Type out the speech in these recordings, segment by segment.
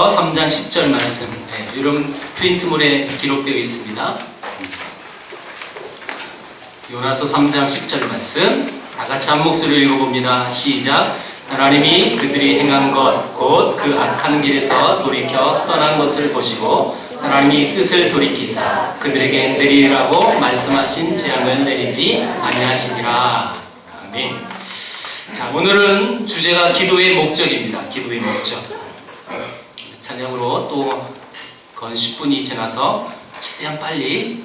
3장 10절 말씀, 여러분 프린트물에 기록되어 있습니다. 요나서 3장 10절 말씀 다 같이 한 목소리로 읽어봅니다. 시작. 하나님이 그들이 행한 것 곧 그 악한 길에서 돌이켜 떠난 것을 보시고 하나님이 뜻을 돌이키사 그들에게 내리라고 말씀하신 재앙을 내리지 아니하시니라. 아멘. 자, 오늘은 주제가 기도의 목적입니다. 기도의 목적. 찬양으로 또 건 10분이 지나서 최대한 빨리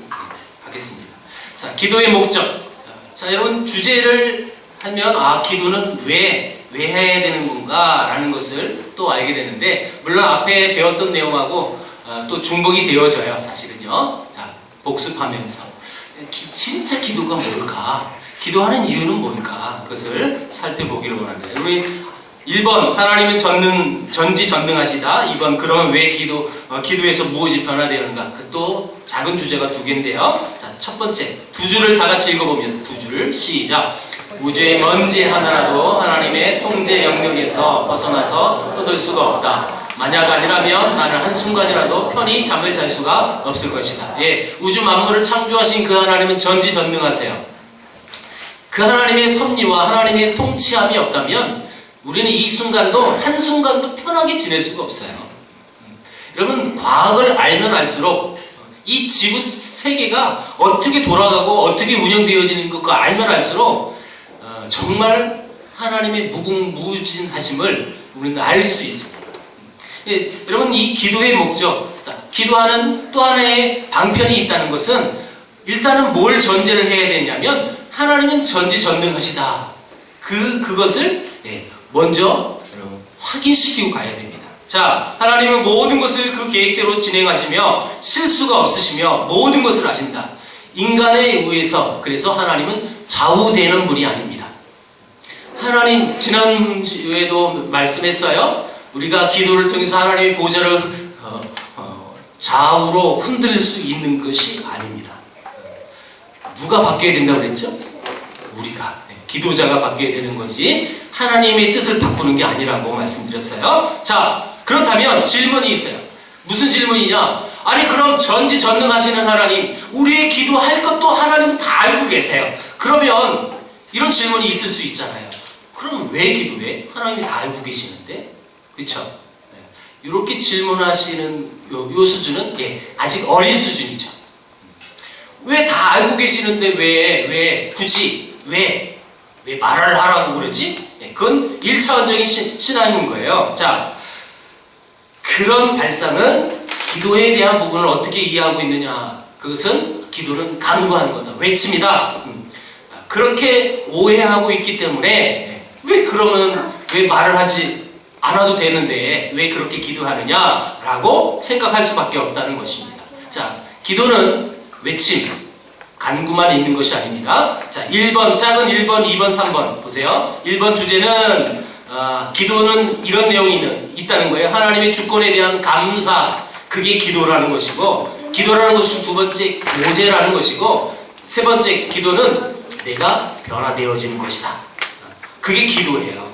하겠습니다. 자, 기도의 목적. 자, 여러분 주제를 하면 기도는 왜 해야 되는 건가 라는 것을 또 알게 되는데, 물론 앞에 배웠던 내용하고 또 중복이 되어져요, 사실은요. 자, 복습하면서 진짜 기도가 뭘까? 기도하는 이유는 뭘까? 그것을 살펴보기를 원합니다. 우리 1번 하나님은 전지전능하시다. 2번 그러면 왜 기도에서 무엇이 변화되는가? 또 작은 주제가 두 개인데요. 자, 첫 번째 두 줄을 다 같이 읽어보면 두 줄 시작. 우주의 먼지 하나라도 하나님의 통제 영역에서 벗어나서 떠들 수가 없다. 만약 아니라면 나는 한순간이라도 편히 잠을 잘 수가 없을 것이다. 예, 우주 만물을 창조하신 그 하나님은 전지전능하세요. 그 하나님의 섭리와 하나님의 통치함이 없다면 우리는 이 순간도 한순간도 편하게 지낼 수가 없어요. 여러분, 과학을 알면 알수록 이 지구 세계가 어떻게 돌아가고 어떻게 운영되어지는 것을 알면 알수록 정말 하나님의 무궁무진하심을 우리는 알 수 있습니다. 여러분, 이 기도의 목적, 기도하는 또 하나의 방편이 있다는 것은 일단은 뭘 전제를 해야 되냐면 하나님은 전지전능하시다. 그것을 먼저 확인시키고 가야 됩니다. 자, 하나님은 모든 것을 그 계획대로 진행하시며 실수가 없으시며 모든 것을 아신다. 인간에 의해서 그래서 하나님은 좌우되는 분이 아닙니다. 하나님, 지난주에도 말씀했어요. 우리가 기도를 통해서 하나님의 보좌를 좌우로 흔들 수 있는 것이 아닙니다. 누가 바뀌어야 된다고 그랬죠? 우리가. 기도자가 바뀌어야 되는 거지 하나님의 뜻을 바꾸는 게 아니라고 말씀드렸어요. 자, 그렇다면 질문이 있어요. 무슨 질문이냐? 아니, 그럼 전지전능하시는 하나님, 우리의 기도할 것도 하나님은 다 알고 계세요. 그러면 이런 질문이 있을 수 있잖아요. 그럼 왜 기도해? 하나님이 다 알고 계시는데? 그렇죠? 이렇게 질문하시는 요 수준은 아직 어린 수준이죠. 왜 다 알고 계시는데 왜 굳이 왜 말을 하라고 그러지? 그건 1차원적인 신앙인 거예요. 자, 그런 발상은 기도에 대한 부분을 어떻게 이해하고 있느냐? 그것은 기도는 간구하는 거다. 외침이다. 그렇게 오해하고 있기 때문에 그러면 왜 말을 하지 않아도 되는데 왜 그렇게 기도하느냐? 라고 생각할 수밖에 없다는 것입니다. 자, 기도는 외침, 간구만 있는 것이 아닙니다. 자, 1번, 작은 1번, 2번, 3번 보세요. 1번 주제는 기도는 이런 내용이 있다는 거예요. 하나님의 주권에 대한 감사, 그게 기도라는 것이고, 기도라는 것은 두 번째 모제라는 것이고, 세 번째 기도는 내가 변화되어지는 것이다. 그게 기도예요.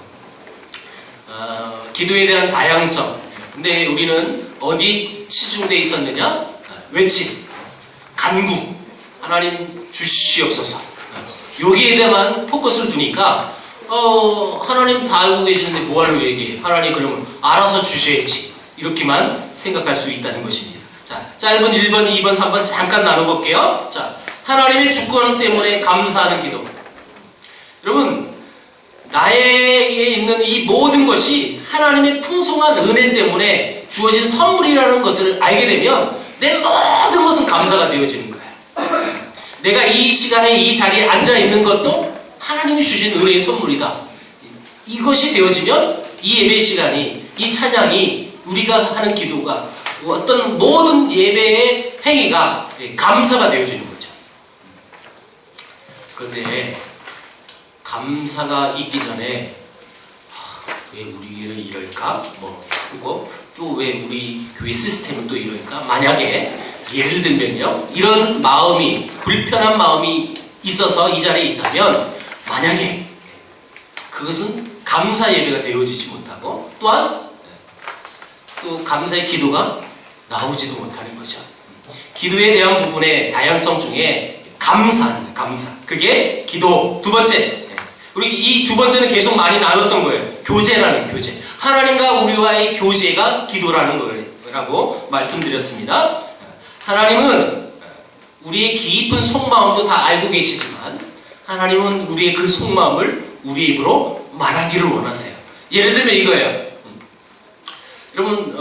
기도에 대한 다양성. 근데 우리는 어디 치중되어 있었느냐? 외침, 간구. 하나님 주시옵소서. 여기에 대한 포커스를 두니까 하나님 다 알고 계시는데 뭐하러 얘기해? 하나님 그러면 알아서 주셔야지. 이렇게만 생각할 수 있다는 것입니다. 자, 짧은 1번, 2번, 3번 잠깐 나눠볼게요. 자, 하나님의 주권 때문에 감사하는 기도. 여러분, 나에게 있는 이 모든 것이 하나님의 풍성한 은혜 때문에 주어진 선물이라는 것을 알게 되면 내 모든 것은 감사가 되어지는 거예요. 내가 이 시간에 이 자리에 앉아 있는 것도 하나님이 주신 은혜의 선물이다. 이것이 되어지면 이 예배 시간이, 이 찬양이, 우리가 하는 기도가, 어떤 모든 예배의 행위가 감사가 되어지는 거죠. 그런데 감사가 있기 전에 왜 우리는 이럴까? 그리고 또 왜 우리 교회 시스템은 또 이럴까? 만약에 예를 들면요, 이런 마음이, 불편한 마음이 있어서 이 자리에 있다면 만약에 그것은 감사 예배가 되어지지 못하고, 또한 또 감사의 기도가 나오지도 못하는 거죠. 기도에 대한 부분의 다양성 중에 감사. 그게 기도. 두 번째. 우리 이 두 번째는 계속 많이 나눴던 거예요. 교제라는 교제. 하나님과 우리와의 교제가 기도라는 거라고 말씀드렸습니다. 하나님은 우리의 깊은 속마음도 다 알고 계시지만 하나님은 우리의 그 속마음을 우리 입으로 말하기를 원하세요. 예를 들면 이거예요. 여러분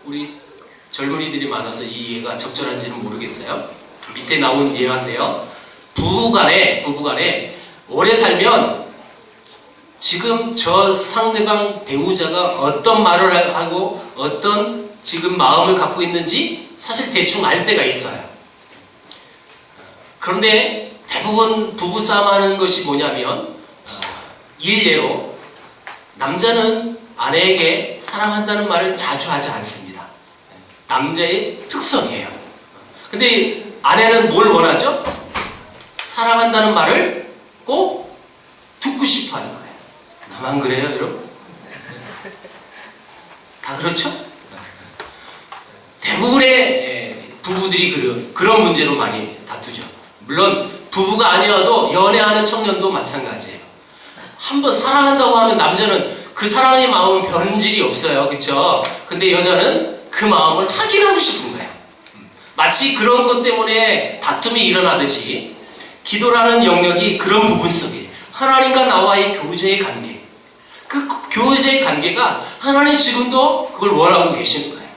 우리 젊은이들이 많아서 이 이해가 적절한지는 모르겠어요. 밑에 나온 예화인데요. 부부간에 오래 살면 지금 저 상대방 배우자가 어떤 말을 하고 어떤 지금 마음을 갖고 있는지 사실 대충 알 때가 있어요. 그런데 대부분 부부싸움 하는 것이 뭐냐면 일례로 남자는 아내에게 사랑한다는 말을 자주 하지 않습니다. 남자의 특성이에요. 근데 아내는 뭘 원하죠? 사랑한다는 말을 꼭 듣고 싶어 하는 거예요. 나만 그래요, 여러분? 다 그렇죠? 대부분의 부부들이 그런 문제로 많이 다투죠. 물론 부부가 아니어도 연애하는 청년도 마찬가지예요. 한번 사랑한다고 하면 남자는 그 사랑의 마음은 변질이 없어요. 그쵸? 근데 여자는 그 마음을 확인하고 싶은 거예요. 마치 그런 것 때문에 다툼이 일어나듯이 기도라는 영역이 그런 부분 속에 하나님과 나와의 교제의 관계, 그 교제의 관계가 하나님 지금도 그걸 원하고 계시는 거예요.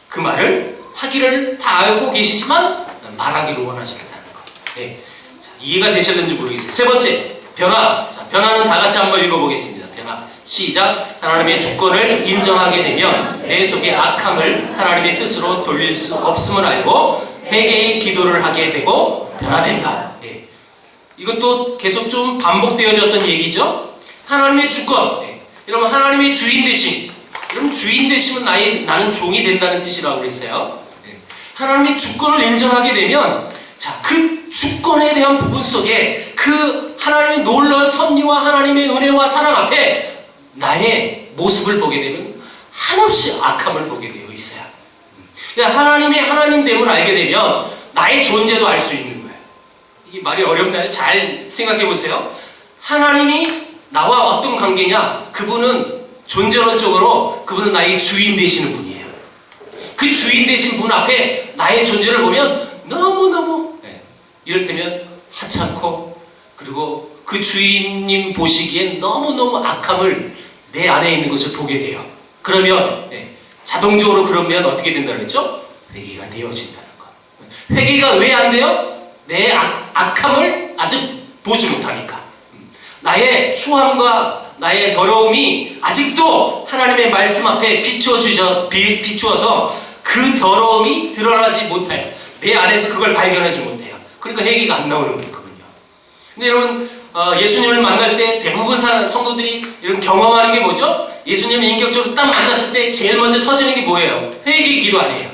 그 말을 하기를 다 알고 계시지만 말하기를 원하신다는 거. 네. 자, 이해가 되셨는지 모르겠어요. 세 번째, 변화. 자, 변화는 다 같이 한번 읽어보겠습니다. 변화. 시작. 하나님의 주권을 인정하게 되면 내 속의 악함을 하나님의 뜻으로 돌릴 수 없음을 알고 회개의 기도를 하게 되고 변화된다. 네. 이것도 계속 좀 반복되어졌던 얘기죠. 하나님의 주권. 네. 여러분 하나님의 주인 되심. 여러분 주인 되심은 나는 종이 된다는 뜻이라고 그랬어요. 네. 하나님의 주권을 인정하게 되면 자, 그 주권에 대한 부분 속에 그 하나님의 놀라운 섭리와 하나님의 은혜와 사랑 앞에 나의 모습을 보게 되면 한없이 악함을 보게 되어 있어요. 하나님의 하나님됨을 알게 되면 나의 존재도 알 수 있는 거예요. 이게 말이 어렵나요? 잘 생각해 보세요. 하나님이 나와 어떤 관계냐? 그분은 존재론적으로 그분은 나의 주인 되시는 분이에요. 그 주인 되신 분 앞에 나의 존재를 보면 너무너무 이를테면 하찮고 그리고 그 주인님 보시기엔 너무너무 악함을 내 안에 있는 것을 보게 돼요. 그러면 자동적으로 그러면 어떻게 된다고 했죠? 회개가 되어진다는 거. 회개가 왜 안 돼요? 내 악함을 아직 보지 못하니까. 나의 추함과 나의 더러움이 아직도 하나님의 말씀 앞에 비추어서 그 더러움이 드러나지 못해요. 내 안에서 그걸 발견하지 못해요. 그러니까 회개가 안 나오는 거거든요. 근데 여러분 예수님을 만날 때 대부분 성도들이 이런 경험하는 게 뭐죠? 예수님을 인격적으로 딱 만났을 때 제일 먼저 터지는 게 뭐예요? 회개 기도 아니에요.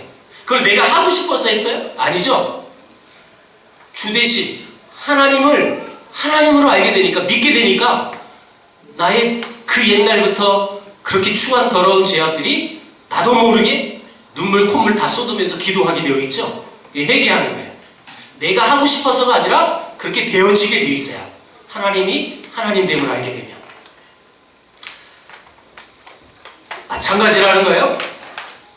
그걸 내가 하고 싶어서 했어요? 아니죠. 주 대신 하나님으로 알게 되니까 믿게 되니까 나의 그 옛날부터 그렇게 추한 더러운 죄악들이 나도 모르게 눈물 콧물 다 쏟으면서 기도하게 되어 있죠. 회개하는 거예요. 내가 하고 싶어서가 아니라 그렇게 되어지게 되어 있어요. 하나님이 하나님됨을 알게 되면 마찬가지라는 거예요.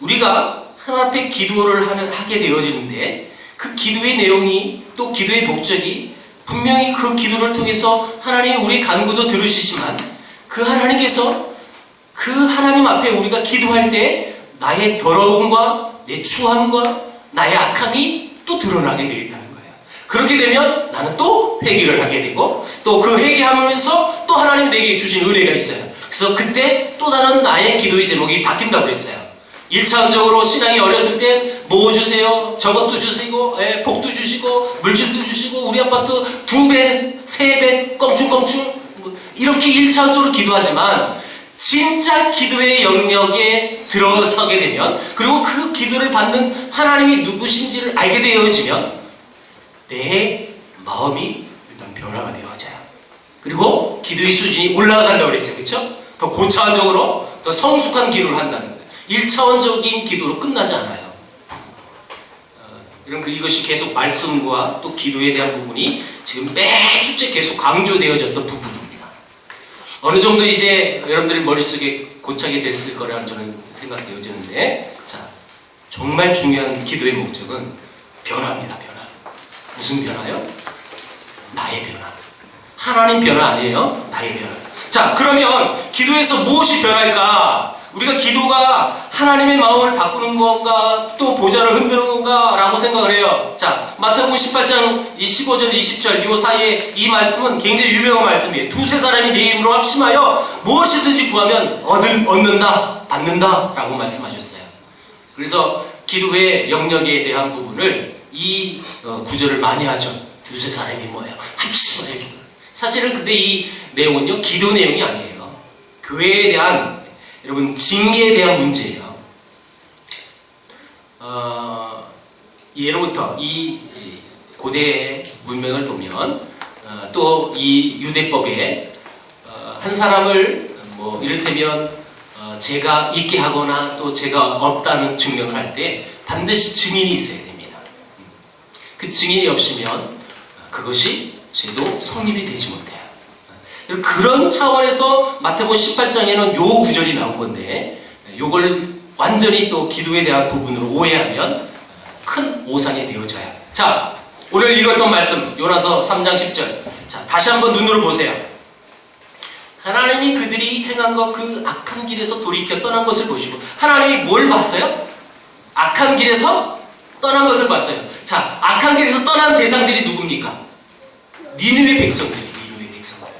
우리가 하나님 앞에 기도를 하게 되어지는데 그 기도의 내용이 또 기도의 목적이 분명히 그 기도를 통해서 하나님이 우리 간구도 들으시지만 그 하나님께서 그 하나님 앞에 우리가 기도할 때 나의 더러움과 내 추함과 나의 악함이 또 드러나게 되어 있다는 거예요. 그렇게 되면 나는 또 회개를 하게 되고 또 그 회개하면서 또 하나님 내게 주신 은혜가 있어요. 그래서 그때 또 다른 나의 기도의 제목이 바뀐다고 했어요. 1차원적으로 신앙이 어렸을 때 뭐 주세요? 저것도 주시고 복도 주시고 물질도 주시고 우리 아파트 2배, 3배 껑충껑충 이렇게 1차원적으로 기도하지만 진짜 기도의 영역에 들어서게 되면 그리고 그 기도를 받는 하나님이 누구신지를 알게 되어지면 내 마음이 일단 변화가 되어져요. 그리고 기도의 수준이 올라간다고 그랬어요. 그렇죠? 더 고차원적으로 더 성숙한 기도를 한다는 거예요. 1차원적인 기도로 끝나지 않아요. 이것이 계속 말씀과 또 기도에 대한 부분이 지금 매주째 계속 강조되어졌던 부분입니다. 어느 정도 이제 여러분들의 머릿속에 고착이 됐을 거라는 저는 생각되어지는데, 자, 정말 중요한 기도의 목적은 변화입니다. 변화. 무슨 변화요? 나의 변화. 하나님 변화 아니에요? 나의 변화. 자, 그러면 기도에서 무엇이 변할까? 우리가 기도가 하나님의 마음을 바꾸는 건가, 또 보좌를 흔드는 건가 라고 생각을 해요. 자, 마태복음 18장 15절 20절 이 사이에 이 말씀은 굉장히 유명한 말씀이에요. 두세 사람이 내 이름으로 합심하여 무엇이든지 구하면 얻는다, 받는다 라고 말씀하셨어요. 그래서 기도의 영역에 대한 부분을 이 구절을 많이 하죠. 두세 사람이 뭐예요? 합심하여. 사실은 근데 이 내용은요, 기도 내용이 아니에요. 교회에 대한, 여러분, 징계에 대한 문제예요. 예로부터 이 고대 문명을 보면, 또 이 유대법에 한 사람을 뭐 이를테면 죄가 있게 하거나 또 죄가 없다는 증명을 할 때 반드시 증인이 있어야 됩니다. 그 증인이 없으면 그것이 죄도 성립이 되지 못해요. 그런 차원에서 마태복음 18장에는 요 구절이 나온 건데, 요걸 완전히 또 기도에 대한 부분으로 오해하면 큰 오산이 되어져요. 자, 오늘 읽었던 말씀 요나서 3장 10절. 자, 다시 한번 눈으로 보세요. 하나님이 그들이 행한 것 그 악한 길에서 돌이켜 떠난 것을 보시고, 하나님이 뭘 봤어요? 악한 길에서 떠난 것을 봤어요. 자, 악한 길에서 떠난 대상들이 누굽니까? 니느웨 백성들이. 니느웨 백성들.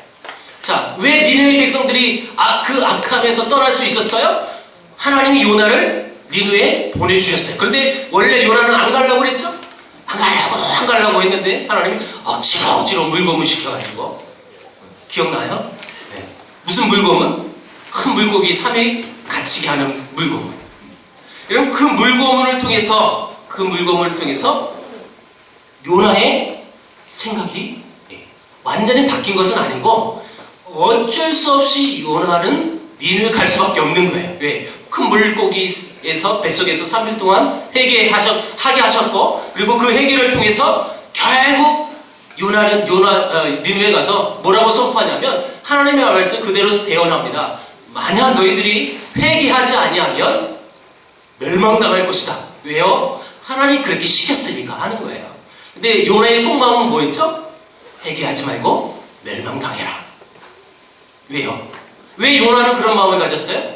자, 왜 니느웨 백성들이 그 악함에서 떠날 수 있었어요? 하나님이 요나를 니느웨에 보내주셨어요. 그런데 원래 요나는 안 가려고 그랬죠? 안 가려고 했는데 하나님이 어지러지러 물고문 시켜가지고, 기억나요? 네. 무슨 물고문? 큰 물고기 3일 갇히게 하는 물고문. 여러분, 그 물고문을 통해서 요나의 생각이 완전히 바뀐 것은 아니고, 어쩔 수 없이 요나는 니느웨 갈 수밖에 없는 거예요. 왜? 큰 물고기에서 뱃속에서 3일 동안 하게 하셨고, 그리고 그 회개를 통해서 결국 요나는 니느웨 가서 뭐라고 선포하냐면, 하나님의 말씀 그대로 대언합니다. 만약 너희들이 회개하지 아니하면 멸망당할 것이다. 왜요? 하나님이 그렇게 시켰으니까 하는 거예요. 근데 요나의 속마음은 뭐였죠? 회개하지 말고 멸망당해라. 왜요? 왜 요나는 그런 마음을 가졌어요?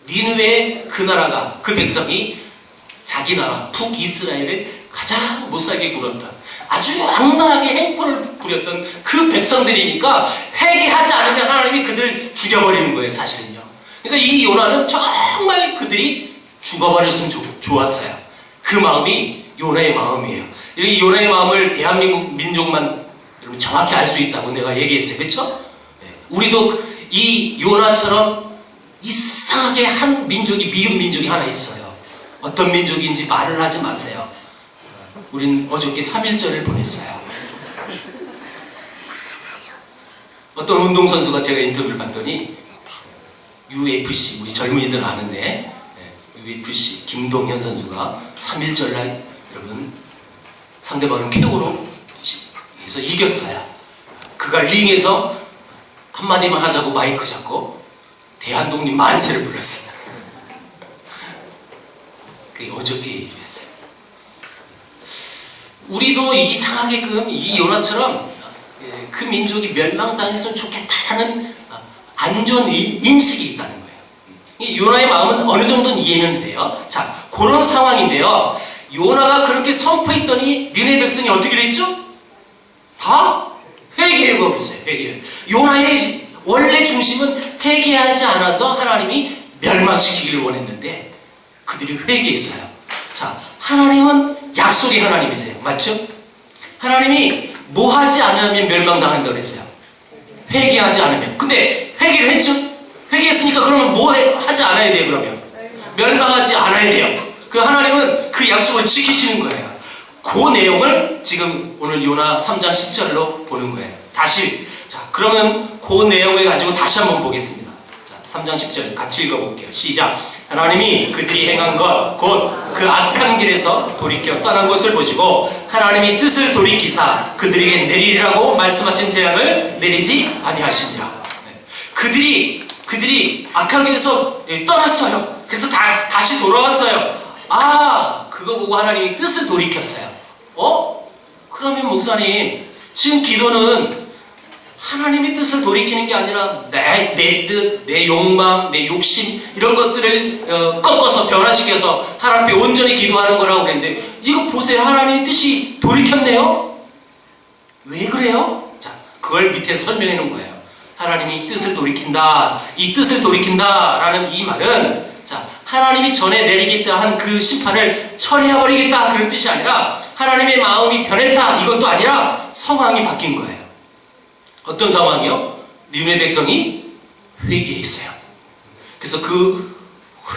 니느웨의 그 나라가, 그 백성이 자기 나라 북이스라엘을 가장 못살게 굴었던, 아주 악랄하게 행포를 부렸던 그 백성들이니까 회개하지 않으면 하나님이 그들 죽여버리는 거예요, 사실은요. 그러니까 이 요나는 정말 그들이 죽어버렸으면 좋았어요. 그 마음이 요나의 마음이에요. 이 요나의 마음을 대한민국 민족만 여러분 정확히 알 수 있다고 내가 얘기했어요. 그렇죠? 우리도 이 요나처럼 이상하게 한 민족이, 미운 민족이 하나 있어요. 어떤 민족인지 말을 하지 마세요. 우린 어저께 3.1절을 보냈어요. 어떤 운동선수가, 제가 인터뷰를 봤더니 UFC, 우리 젊은이들 아는데, UFC 김동현 선수가 3.1절 날 여러분 상대방을 KO로 해서 이겼어요. 그가 링에서 한마디만 하자고 마이크 잡고 대한독립 만세를 불렀어요. 그게 어저께 얘기를 했어요. 우리도 이상하게끔 이 요나처럼 그 민족이 멸망당했으면 좋겠다라는 안 좋은 인식이 있다는 거예요. 요나의 마음은 어느 정도는 이해는 돼요. 자, 그런 상황인데요. 요나가 그렇게 선포했더니 니느웨 백성이 어떻게 됐죠? 다 회개를 거부했어요. 회개를. 요나의 원래 중심은 회개하지 않아서 하나님이 멸망시키기를 원했는데 그들이 회개했어요. 자, 하나님은 약속의 하나님이세요. 맞죠? 하나님이 뭐 하지 않으면 멸망당한다고 그랬어요. 회개하지 않으면. 근데 회개를 했죠? 회개했으니까 그러면 뭐 하지 않아야 돼요, 그러면? 멸망하지 않아야 돼요. 그 하나님은 그 약속을 지키시는 거예요. 그 내용을 지금 오늘 요나 3장 10절로 보는 거예요. 다시. 자, 그러면 그 내용을 가지고 다시 한번 보겠습니다. 자, 3장 10절 같이 읽어볼게요. 시작. 하나님이 그들이 행한 것 곧 그 악한 길에서 돌이켜 떠난 것을 보시고 하나님이 뜻을 돌이키사 그들에게 내리라고 말씀하신 재앙을 내리지 아니하시니라. 그들이 악한 길에서 떠났어요. 그래서 다시 돌아왔어요. 아, 그거 보고 하나님이 뜻을 돌이켰어요. 그러면 목사님, 지금 기도는 하나님의 뜻을 돌이키는 게 아니라 내 뜻, 내 욕망, 내 욕심 이런 것들을 꺾어서 변화시켜서 하나님 앞에 온전히 기도하는 거라고 그랬는데 이거 보세요. 하나님의 뜻이 돌이켰네요. 왜 그래요? 자, 그걸 밑에 설명해 놓은 거예요. 하나님이 뜻을 돌이킨다. 이 뜻을 돌이킨다라는 이 말은 자, 하나님이 전에 내리겠다 한 그 심판을 처리해버리겠다 그런 뜻이 아니라 하나님의 마음이 변했다 이것도 아니라 상황이 바뀐 거예요. 어떤 상황이요? 니느웨 백성이 회개했어요. 그래서 그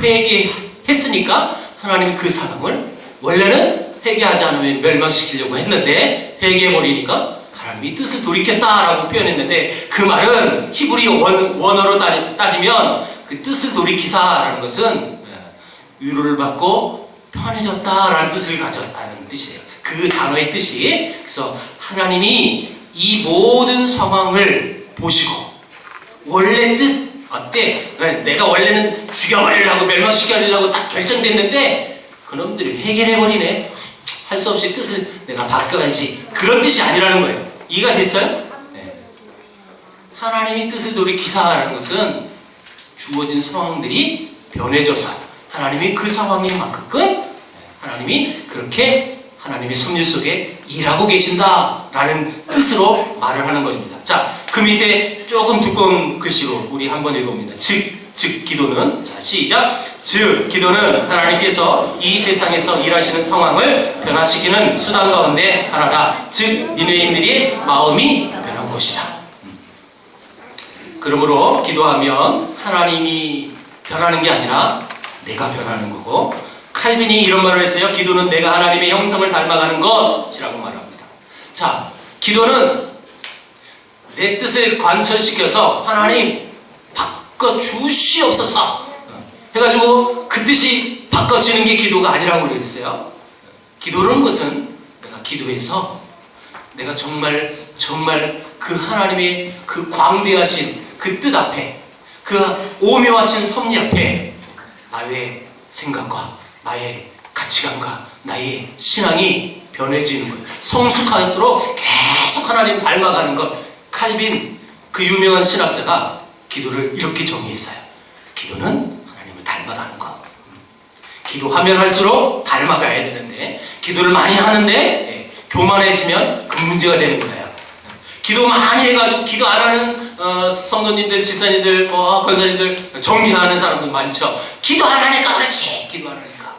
회개했으니까 하나님이 그 사람을 원래는 회개하지 않으면 멸망시키려고 했는데 회개해버리니까 하나님이 뜻을 돌이켰다라고 표현했는데 그 말은 히브리 원어로 따지면 그 뜻을 돌이키사라는 것은 위로를 받고 편해졌다라는 뜻을 가졌다는 뜻이에요. 그 단어의 뜻이. 그래서 하나님이 이 모든 상황을 보시고 원래 뜻 어때? 내가 원래는 죽여버리려고 멸망시키려고 딱 결정됐는데 그놈들이 회개를 해버리네. 할 수 없이 뜻을 내가 바꿔야지. 그런 뜻이 아니라는 거예요. 이해가 됐어요? 네. 하나님이 뜻을 돌이키사라는 것은 주어진 상황들이 변해져서 하나님이 그 상황인 만큼 하나님이 그렇게 하나님의 섭리 속에 일하고 계신다라는 뜻으로 말을 하는 것입니다. 자, 그 밑에 조금 두꺼운 글씨로 우리 한번 읽어봅니다. 즉 기도는 자 시작. 즉 기도는 하나님께서 이 세상에서 일하시는 상황을 변화시키는 수단 가운데 하나다. 즉 니느웨인들의 마음이 변한 것이다. 그러므로 기도하면 하나님이 변하는 게 아니라 내가 변하는 거고 칼빈이 이런 말을 했어요. 기도는 내가 하나님의 형성을 닮아가는 것이라고 말합니다. 자, 기도는 내 뜻을 관철시켜서 하나님 바꿔주시옵소서 해가지고 그 뜻이 바꿔지는 게 기도가 아니라고 그랬어요. 기도라는 것은 내가 기도해서 내가 정말 그 하나님의 그 광대하신 그 뜻 앞에 그 오묘하신 섭리 앞에 나의 생각과 나의 가치관과 나의 신앙이 변해지는 것, 성숙하도록 계속 하나님 닮아가는 것. 칼빈 그 유명한 신학자가 기도를 이렇게 정의했어요. 기도는 하나님을 닮아가는 것. 기도하면 할수록 닮아가야 되는데 기도를 많이 하는데 교만해지면 그 문제가 되는 거예요. 기도 많이 해가지고 기도 안 하는 성도님들, 집사님들, 권사님들 정지하는 사람도 많죠. 기도 안 하니까 그렇지. 기도 안 하니까.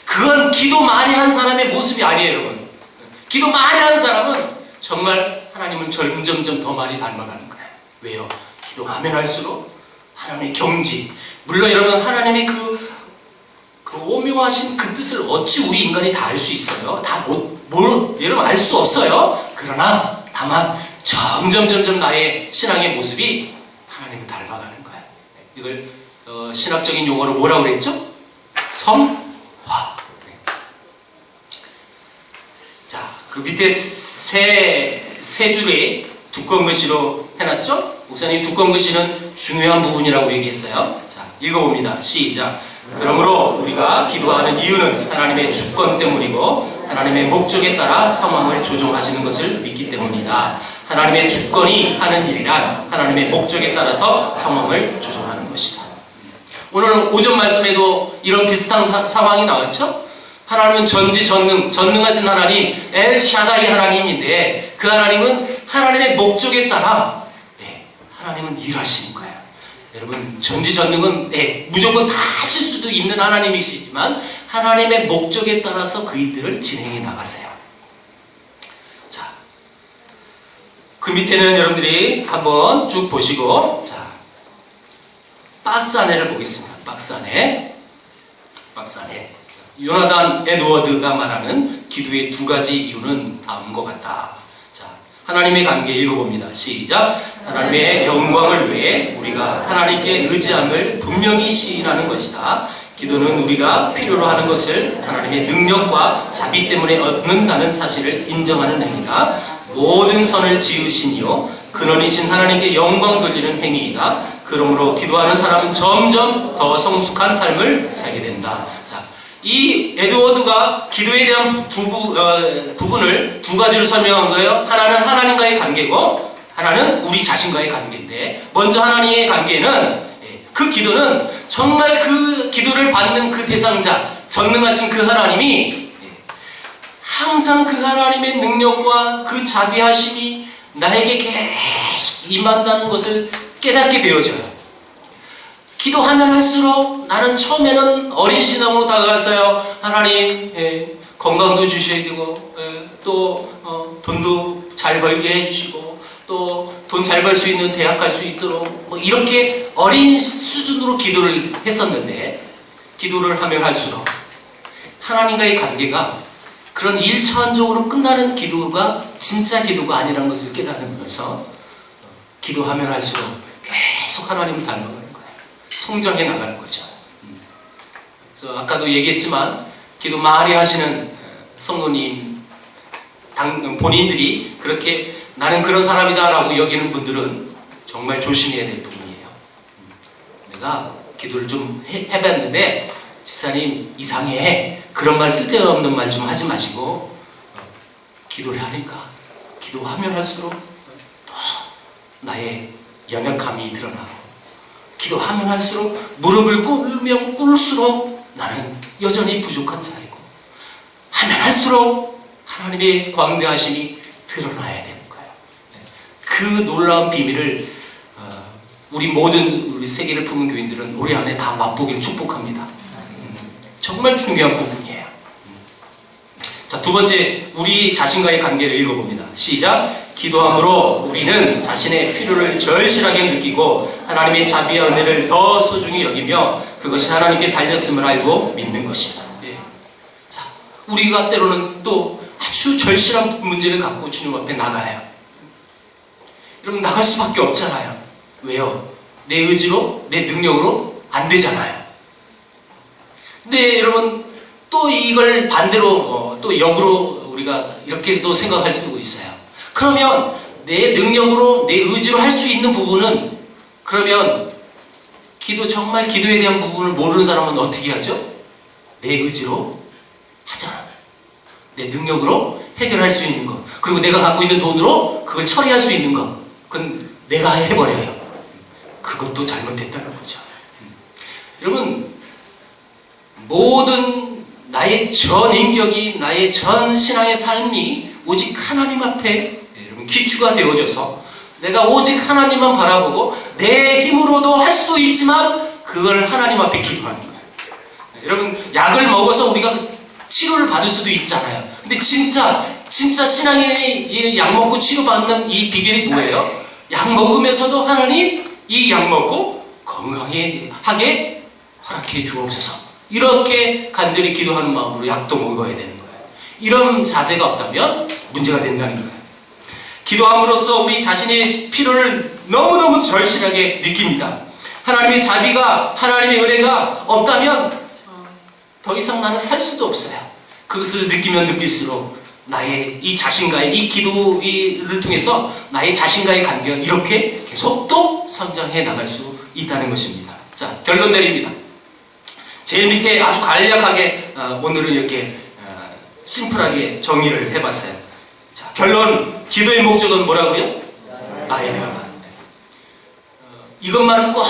그건 기도 많이 한 사람의 모습이 아니에요, 여러분. 기도 많이 하는 사람은 정말 하나님은 점점점 더 많이 닮아가는 거예요. 왜요? 기도하면 할수록 하나님의 경지. 물론 여러분 하나님의 그 오묘하신 그 뜻을 어찌 우리 인간이 다 알 수 있어요? 여러분 알 수 없어요. 그러나 다만 점점 나의 신앙의 모습이 하나님을 닮아가는 거예요. 이걸 신학적인 용어로 뭐라고 그랬죠? 성화. 자, 그 밑에 세 줄에 두꺼운 글씨로 해놨죠? 목사님 두꺼운 글씨는 중요한 부분이라고 얘기했어요. 자, 읽어봅니다. 시작. 그러므로 우리가 기도하는 이유는 하나님의 주권 때문이고 하나님의 목적에 따라 상황을 조정하시는 것을 믿기 때문이다. 하나님의 주권이 하는 일이란 하나님의 목적에 따라서 상황을 조정하는 것이다. 오늘 오전 말씀에도 이런 비슷한 상황이 나왔죠? 하나님은 전능하신 하나님, 엘샤다이 하나님인데 그 하나님은 하나님의 목적에 따라 하나님은 일하시는 거예요. 여러분 전지전능은 무조건 다 하실 수도 있는 하나님이시지만 하나님의 목적에 따라서 그 일들을 진행해 나가세요. 자, 그 밑에는 여러분들이 한번 쭉 보시고 자, 박스 안에를 보겠습니다. 박스 안에 요나단 에드워드가 말하는 기도의 두 가지 이유는 다음과 같다. 자, 하나님의 관계 읽어봅니다. 시작. 하나님의 영광을 위해 우리가 하나님께 의지함을 분명히 시인하는 것이다. 기도는 우리가 필요로 하는 것을 하나님의 능력과 자비 때문에 얻는다는 사실을 인정하는 행위다. 모든 선을 지으시니요 근원이신 하나님께 영광 돌리는 행위이다. 그러므로 기도하는 사람은 점점 더 성숙한 삶을 살게 된다. 자, 이 에드워드가 기도에 대한 부분을 두 가지로 설명한 거예요. 하나는 하나님과의 관계고 하나는 우리 자신과의 관계인데, 먼저 하나님의 관계는 그 기도는 정말 그 기도를 받는 그 대상자, 전능하신 그 하나님이 항상 그 하나님의 능력과 그 자비하심이 나에게 계속 임한다는 것을 깨닫게 되어져요. 기도하면 할수록 나는 처음에는 어린 신앙으로 다가가서요, 하나님 건강도 주셔야 되고 또 돈도 잘 벌게 해주시고 또 돈 잘 벌 수 있는 대학 갈 수 있도록 뭐 이렇게 어린 수준으로 기도를 했었는데, 기도를 하면 할수록 하나님과의 관계가 그런 1차원적으로 끝나는 기도가 진짜 기도가 아니라는 것을 깨달으면서 기도하면 할수록 계속 하나님을 닮아가는 거예요. 성장해 나가는 거죠. 그래서 아까도 얘기했지만 기도 많이 하시는 성도님 본인들이 그렇게 나는 그런 사람이다 라고 여기는 분들은 정말 조심해야 될 부분이에요. 내가 기도를 좀 해봤는데 집사님 이상해, 그런 말 쓸데없는 말 좀 하지 마시고 기도를 하니까 기도하면 할수록 더 나의 연약함이 드러나고, 기도하면 할수록 무릎을 꿇으면 꿇을수록 나는 여전히 부족한 자이고, 하면 할수록 하나님의 광대하심이 드러나야 되는 거예요. 그 놀라운 비밀을 우리 모든 우리 세계를 품은 교인들은 우리 안에 다 맛보기를 축복합니다. 정말 중요한 부분이에요. 자, 두 번째, 우리 자신과의 관계를 읽어봅니다. 시작. 기도함으로 우리는 자신의 필요를 절실하게 느끼고 하나님의 자비와 은혜를 더 소중히 여기며 그것이 하나님께 달렸음을 알고 믿는 것이다. 네. 자, 우리가 때로는 또 아주 절실한 문제를 갖고 주님 앞에 나가요. 여러분, 나갈 수밖에 없잖아요. 왜요? 내 의지로, 내 능력으로 안 되잖아요. 근데 여러분, 또 이걸 반대로 또 역으로 우리가 이렇게 또 생각할 수도 있어요. 그러면 내 능력으로, 내 의지로 할 수 있는 부분은, 그러면 정말 기도에 대한 부분을 모르는 사람은 어떻게 하죠? 내 의지로 하잖아. 내 능력으로 해결할 수 있는 것, 그리고 내가 갖고 있는 돈으로 그걸 처리할 수 있는 것, 그건 내가 해버려요. 그것도 잘못됐다는 거죠. 여러분, 모든 나의 전 인격이, 나의 전 신앙의 삶이 오직 하나님 앞에 여러분 기초가 되어져서 내가 오직 하나님만 바라보고 내 힘으로도 할 수도 있지만 그걸 하나님 앞에 기도하는 거예요. 여러분, 약을 먹어서 우리가 치료를 받을 수도 있잖아요. 근데 진짜 신앙이 약 먹고 치료받는 이 비결이 뭐예요? 약 먹으면서도 하나님 이 약 먹고 건강하게 허락해 주옵소서, 이렇게 간절히 기도하는 마음으로 약도 먹어야 되는 거예요. 이런 자세가 없다면 문제가 된다는 거예요. 기도함으로써 우리 자신의 필요를 너무너무 절실하게 느낍니다. 하나님의 자비가, 하나님의 은혜가 없다면 더 이상 나는 살 수도 없어요. 그것을 느끼면 느낄수록 나의 이 자신과의 이 기도를 통해서 나의 자신과의 관계가 이렇게 계속 또 성장해 나갈 수 있다는 것입니다. 자, 결론 내립니다. 제일 밑에 아주 간략하게 오늘은 이렇게 심플하게 정리를 해봤어요. 자, 결론, 기도의 목적은 뭐라고요? 나의 변화. 이것만은 꼭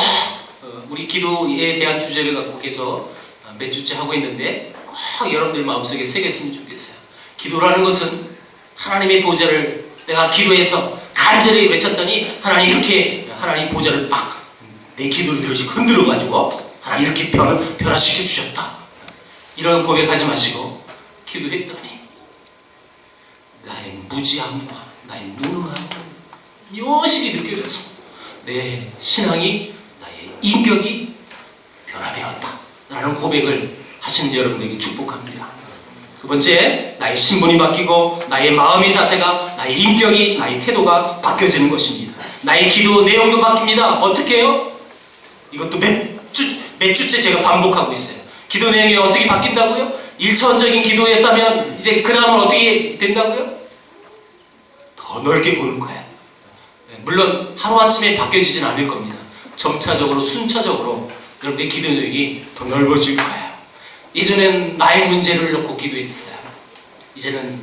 우리 기도에 대한 주제를 갖고 계속 몇 주째 하고 있는데 꼭 여러분들 마음속에 새겼으면 좋겠어요. 기도라는 것은 하나님의 보좌를 내가 기도해서 간절히 외쳤더니 하나님 보좌를 막 내 기도를 들으시고 흔들어가지고 하나님 이렇게 변화시켜 주셨다, 이런 고백하지 마시고 기도했더니 나의 무지함과 나의 무능함이 묘실이 느껴져서 내 신앙이, 나의 인격이 변화되었다 라는 고백을 하시는 여러분에게 축복합니다. 두 번째, 나의 신분이 바뀌고 나의 마음의 자세가, 나의 인격이, 나의 태도가 바뀌어지는 것입니다. 나의 기도 내용도 바뀝니다. 어떻게 해요? 이것도 몇 주째 제가 반복하고 있어요. 기도 내용이 어떻게 바뀐다고요? 1차원적인 기도였다면 이제 그 다음은 어떻게 된다고요? 더 넓게 보는 거예요. 물론 하루아침에 바뀌어지진 않을 겁니다. 점차적으로 순차적으로 여러분의 기도 내용이 더 넓어질 거예요. 예전엔 나의 문제를 놓고 기도했어요. 이제는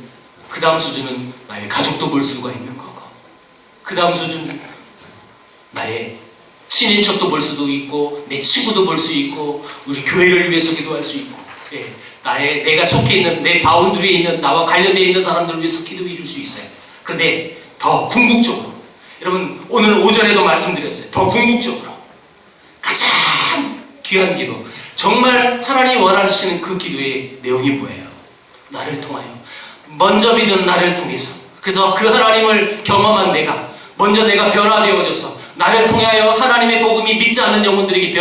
그 다음 수준은 나의 가족도 볼 수가 있는 거고, 그 다음 수준은 나의 친인척도 볼 수도 있고, 내 친구도 볼 수 있고, 우리 교회를 위해서 기도할 수 있고, 내가 속해 있는, 내 바운드리에 있는, 나와 관련되어 있는 사람들을 위해서 기도해 줄 수 있어요. 그런데 더 궁극적으로, 여러분 오늘 오전에도 말씀드렸어요. 더 궁극적으로 가장 귀한 기도, 정말 하나님이 원하시는 그 기도의 내용이 뭐예요? 나를 통하여, 먼저 믿은 나를 통해서, 그래서 그 하나님을 경험한 먼저 내가 변화되어져서 나를 통하여 하나님의 복음이 믿지 않는 영혼들에게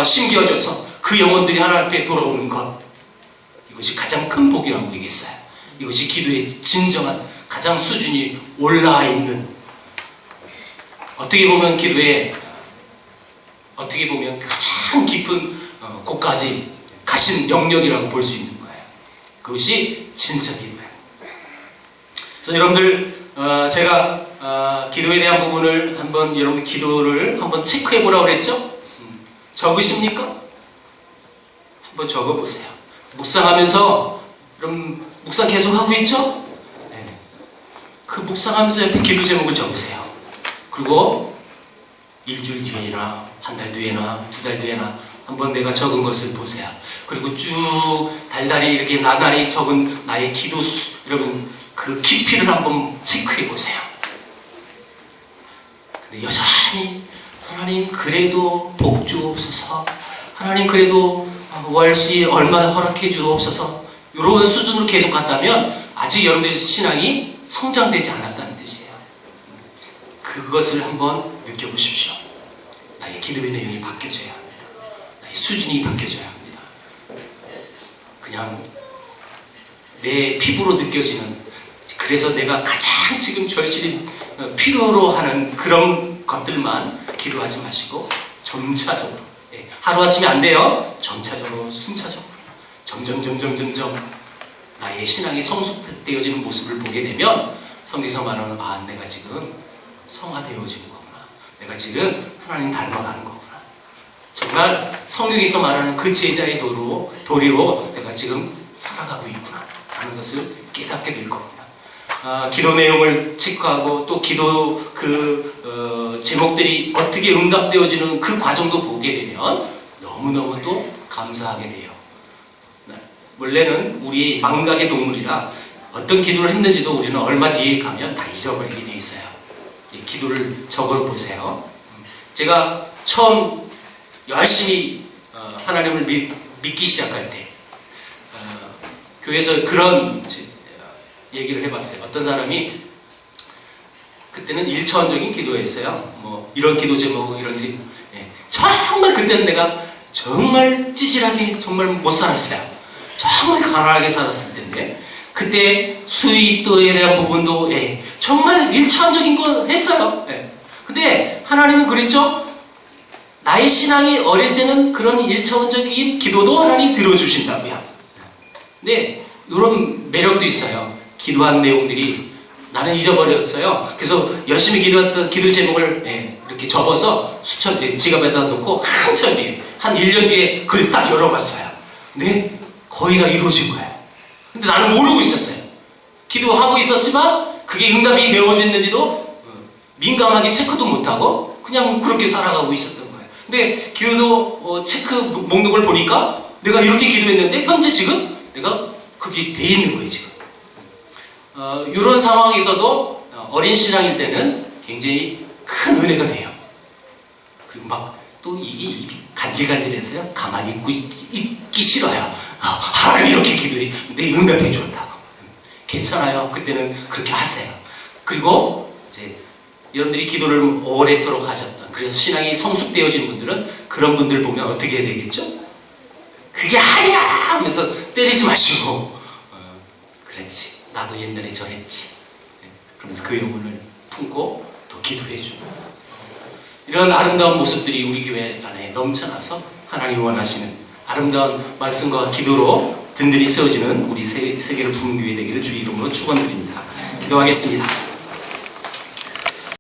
심겨져서 그 영혼들이 하나님 앞에 돌아오는 것, 이것이 가장 큰 복이라고 얘기했어요. 이것이 기도의 진정한 가장 수준이 올라와 있는, 어떻게 보면 기도에 가장 깊은 곳까지 가신 영역이라고 볼 수 있는 거예요. 그것이 진짜 기도예요. 그래서 여러분들 제가 기도에 대한 부분을 한번, 여러분 기도를 한번 체크해 보라고 그랬죠? 적으십니까? 한번 적어보세요. 묵상하면서, 여러분 묵상 계속 하고 있죠? 네. 그 묵상하면서 옆에 기도 제목을 적으세요. 그리고 일주일 뒤에나 한 달 뒤에나 두 달 뒤에나 한번 내가 적은 것을 보세요. 그리고 쭉 달달이 이렇게 나날이 적은 나의 기도 여러분 그 깊이를 한번 체크해 보세요. 근데 여전히 하나님 그래도 복 주옵소서, 하나님 그래도 월수에 얼마 허락해 주옵소서, 이런 수준으로 계속 갔다면 아직 여러분들의 신앙이 성장되지 않았다는 뜻이에요. 그것을 한번 느껴보십시오. 나의 기도의 내용이 바뀌어져야 합니다. 나의 수준이 바뀌어져야 합니다. 그냥 내 피부로 느껴지는, 그래서 내가 가장 지금 절실히 필요로 하는 그런 것들만 기도하지 마시고 점차적으로, 하루아침에 안 돼요. 점차적으로, 순차적으로, 점점 나의 신앙이 성숙되어지는 모습을 보게 되면 성경에서 말하는, 내가 지금 성화되어지는 거구나, 내가 지금 하나님 닮아가는 거구나, 정말 성경에서 말하는 그 제자의 도리로 내가 지금 살아가고 있구나 하는 것을 깨닫게 될 겁니다. 기도 내용을 체크하고 또 기도 제목들이 어떻게 응답되어지는 그 과정도 보게 되면 너무너무 또 감사하게 돼요. 원래는 우리 망각의 동물이라 어떤 기도를 했는지도 우리는 얼마 뒤에 가면 다 잊어버리게 돼 있어요. 기도를 적어보세요. 제가 처음 열심히 하나님을 믿기 시작할 때 교회에서 그런 얘기를 해봤어요. 어떤 사람이 그때는 1차원적인 기도였어요. 이런 기도 제목, 이런지. 정말 그때는 내가 정말 찌질하게 정말 못 살았어요. 정말 가난하게 살았을 텐데, 그때 수입도에 대한 부분도 정말 1차원적인 거 했어요. 근데 하나님은 그랬죠? 나의 신앙이 어릴 때는 그런 1차원적인 기도도 하나님이 들어주신다고요. 근데 이런 매력도 있어요. 기도한 내용들이 나는 잊어버렸어요. 그래서 열심히 기도했던 기도 제목을 이렇게 접어서 지갑에다 놓고 한참 뒤에, 한 1년 뒤에 그걸 딱 열어봤어요. 근데 거의 다 이루어진 거예요. 근데 나는 모르고 있었어요. 기도하고 있었지만 그게 응답이 되어졌는지도 민감하게 체크도 못하고 그냥 그렇게 살아가고 있었던 거예요. 근데 기도 체크 목록을 보니까 내가 이렇게 기도했는데 현재 지금 내가 그게 돼 있는 거예요, 지금. 이런 상황에서도 어린 신앙일 때는 굉장히 큰 은혜가 돼요. 그리고 막 또 이게 입이 간질간질해서요, 가만히 있기 싫어요. 하나님 이렇게 기도해, 내 응답해 주었다고. 괜찮아요. 그때는 그렇게 하세요. 그리고 이제 여러분들이 기도를 오랫도록 하셨던, 그래서 신앙이 성숙되어진 분들은 그런 분들 보면 어떻게 해야 되겠죠? 그게 아니야 하면서 때리지 마시고, 그렇지, 나도 옛날에 저랬지. 그러면서 그 영혼을 품고 더 기도해주고, 이런 아름다운 모습들이 우리 교회 안에 넘쳐나서 하나님 원하시는 아름다운 말씀과 기도로 든든히 세워지는 우리 세계를 품은 교회 되기를 주의 이름으로 축원드립니다. 기도하겠습니다.